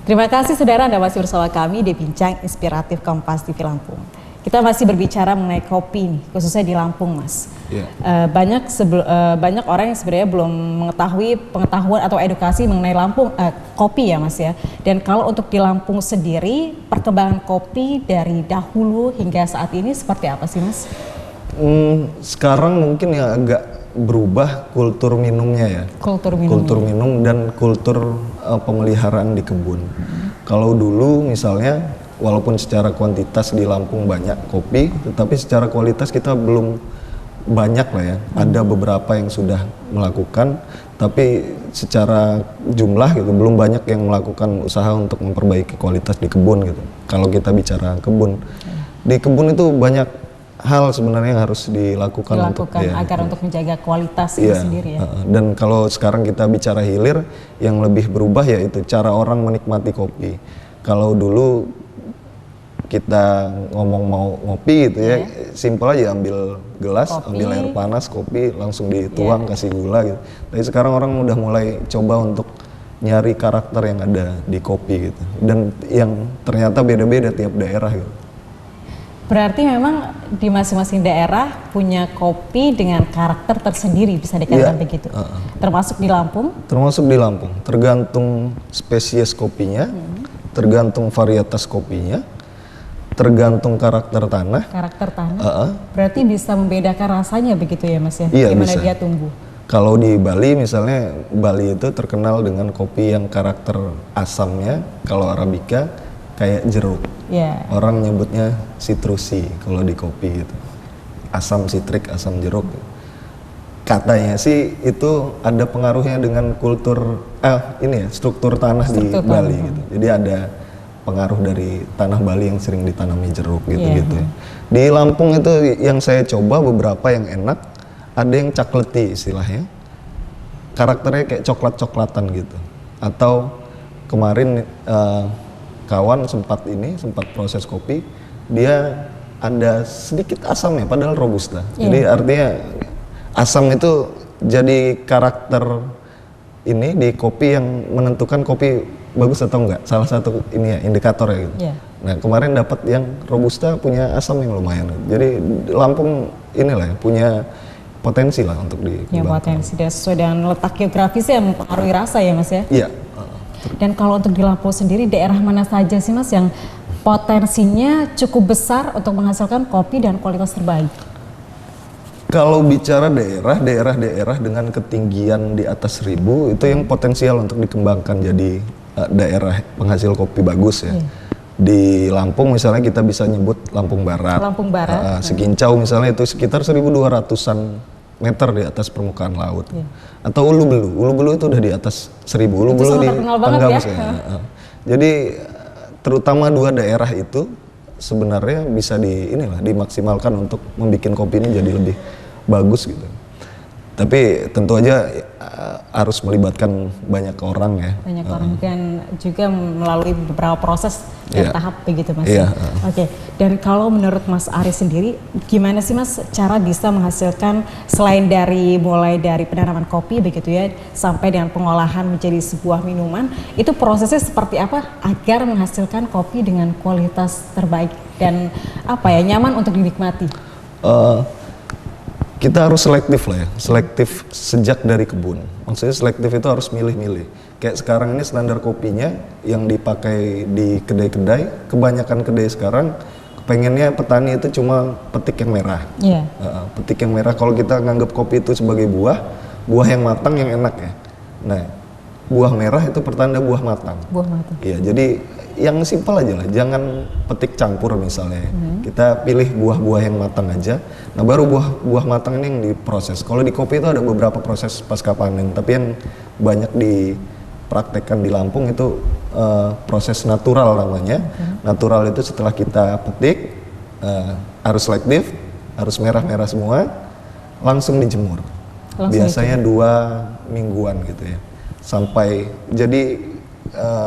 Terima kasih saudara, Anda masih bersama kami di Bincang Inspiratif Kompas TV Lampung. Kita masih berbicara mengenai kopi nih, khususnya di Lampung, Mas. Yeah. Banyak orang yang sebenarnya belum mengetahui pengetahuan atau edukasi mengenai kopi ya, Mas ya. Dan kalau untuk di Lampung sendiri, perkembangan kopi dari dahulu hingga saat ini seperti apa sih, Mas? Sekarang mungkin ya agak berubah kultur minumnya ya. Kultur minum dan kultur pemeliharaan di kebun. Kalau dulu misalnya, walaupun secara kuantitas di Lampung banyak kopi, tetapi secara kualitas kita belum banyak lah ya. Ada beberapa yang sudah melakukan, tapi secara jumlah gitu belum banyak yang melakukan usaha untuk memperbaiki kualitas di kebun gitu. Kalau kita bicara kebun, di kebun itu banyak hal sebenarnya yang harus dilakukan agar untuk menjaga kualitas itu sendiri ya. Dan kalau sekarang kita bicara hilir, yang lebih berubah yaitu cara orang menikmati kopi. Kalau dulu kita ngomong mau ngopi gitu ya, simpel aja ambil gelas, ambil air panas, kopi, langsung dituang, kasih gula gitu. Tapi sekarang orang udah mulai coba untuk nyari karakter yang ada di kopi gitu. Dan yang ternyata beda-beda tiap daerah gitu. Berarti memang di masing-masing daerah punya kopi dengan karakter tersendiri, bisa dikatakan begitu. Termasuk di Lampung? Termasuk di Lampung, tergantung spesies kopinya, tergantung varietas kopinya, tergantung karakter tanah. Berarti bisa membedakan rasanya begitu ya, Mas ya? Iya, gimana bisa. Dia tumbuh? Kalau di Bali misalnya, Bali itu terkenal dengan kopi yang karakter asamnya, kalau Arabica kayak jeruk. Orang nyebutnya citrusi kalau di kopi gitu. Asam sitrik, asam jeruk. Katanya sih itu ada pengaruhnya dengan kultur struktur tanah di Bali gitu. Jadi ada pengaruh dari tanah Bali yang sering ditanami jeruk gitu-gitu. Di Lampung itu yang saya coba beberapa yang enak, ada yang chocolatey istilahnya. Karakternya kayak coklat-coklatan gitu. Atau kemarin kawan sempat proses kopi, dia ada sedikit asamnya padahal robusta. Jadi artinya asam itu jadi karakter ini di kopi yang menentukan kopi bagus atau enggak. Salah satu ini ya indikator ya gitu. Nah, kemarin dapat yang robusta punya asam yang lumayan. Jadi Lampung inilah ya, punya potensi lah untuk dikembangkan. Potensi dan sesuai dengan letak geografisnya yang mempengaruhi rasa ya, Mas ya? Iya. Dan kalau untuk di Lampung sendiri, daerah mana saja sih, Mas, yang potensinya cukup besar untuk menghasilkan kopi dan kualitas terbaik? Kalau bicara daerah dengan ketinggian di atas 1000 itu yang potensial untuk dikembangkan jadi daerah penghasil kopi bagus ya. Di Lampung misalnya kita bisa nyebut Lampung Barat. Sekincau misalnya itu sekitar 1200-an meter di atas permukaan laut. Atau Ulu Belu itu udah di atas 1000. Ulu Belu di Tanggamus ya. Jadi terutama dua daerah itu sebenarnya bisa dimaksimalkan untuk membuat kopi ini jadi lebih bagus gitu. Tapi tentu aja harus melibatkan banyak orang ya. Banyak orang dan juga melalui beberapa proses dan tahap begitu, Mas. Oke. Dan kalau menurut Mas Aris sendiri, gimana sih, Mas, cara bisa menghasilkan selain mulai dari penanaman kopi begitu ya, sampai dengan pengolahan menjadi sebuah minuman, itu prosesnya seperti apa agar menghasilkan kopi dengan kualitas terbaik dan nyaman untuk dinikmati? Kita harus selektif lah ya, selektif sejak dari kebun. Maksudnya selektif itu harus milih-milih. Kayak sekarang ini standar kopinya yang dipakai di kedai-kedai, kebanyakan kedai sekarang pengennya petani itu cuma petik yang merah. Petik yang merah, kalau kita nganggap kopi itu sebagai buah yang matang yang enak ya. Nah, buah merah itu pertanda buah matang. Iya, jadi yang simpel aja lah, jangan petik campur misalnya. Kita pilih buah-buah yang matang aja. Nah, baru buah matang ini yang diproses. Kalau di kopi itu ada beberapa proses pasca panen, tapi yang banyak dipraktekkan di Lampung itu proses natural namanya. Natural itu setelah kita petik harus selektif, harus merah-merah semua, langsung dijemur. Biasanya 2 mingguan gitu ya. Sampai jadi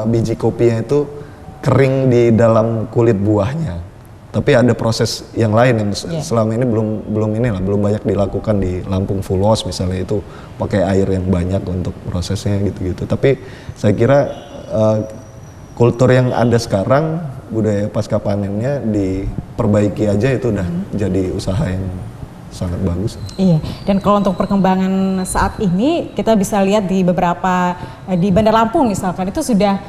biji kopinya itu kering di dalam kulit buahnya. Tapi ada proses yang lain yang selama ini belum banyak dilakukan di Lampung Fulos misalnya, itu pakai air yang banyak untuk prosesnya gitu-gitu. Tapi saya kira kultur yang ada sekarang, budaya pasca panennya diperbaiki aja itu udah jadi usaha yang sangat bagus. Iya, dan kalau untuk perkembangan saat ini kita bisa lihat di beberapa di Bandar Lampung misalkan itu sudah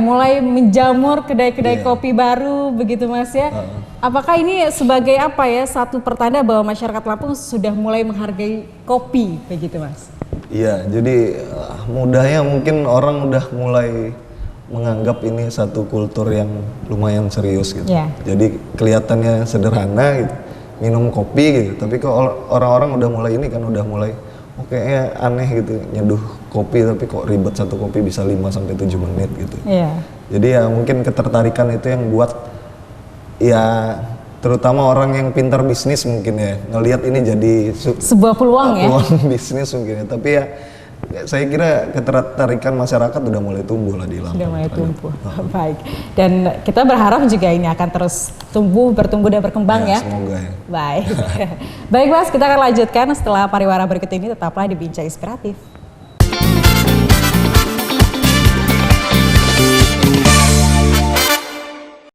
mulai menjamur kedai-kedai kopi baru begitu Mas ya. Apakah ini sebagai satu pertanda bahwa masyarakat Lampung sudah mulai menghargai kopi begitu Mas? Iya, jadi mudahnya mungkin orang udah mulai menganggap ini satu kultur yang lumayan serius gitu. Jadi kelihatannya sederhana gitu, minum kopi gitu, tapi kok orang-orang udah mulai kayaknya aneh gitu, nyeduh kopi tapi kok ribet, satu kopi bisa 5-7 menit gitu. Jadi ya mungkin ketertarikan itu yang buat ya terutama orang yang pintar bisnis mungkin ya ngelihat ini jadi sebuah peluang bisnis mungkin ya. Tapi ya saya kira ketertarikan masyarakat udah mulai tumbuh lah di Lampung. Sudah mulai tumbuh. Baik. Dan kita berharap juga ini akan terus bertumbuh dan berkembang ya. Semoga ya. Baik. Baik Mas, kita akan lanjutkan setelah pariwara berikut ini, tetaplah di Bincang Inspiratif.